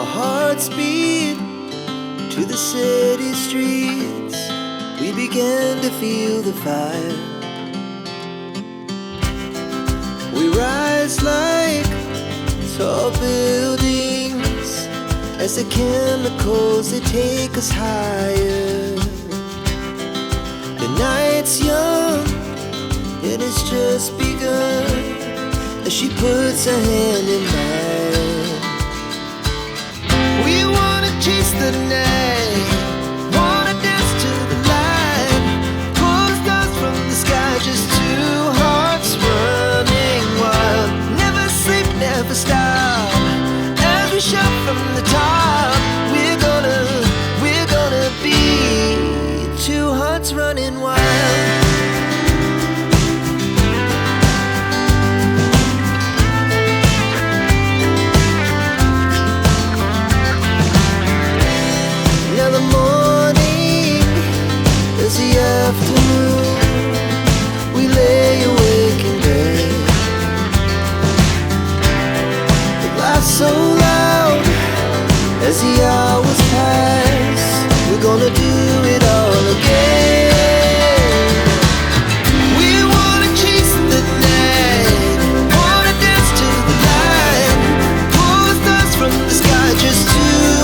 Our hearts beat to the city streets. We began to feel the fire. We rise like tall buildings as the chemicals, they take us higher. The night's young, it has just begun as she puts her hand in mine.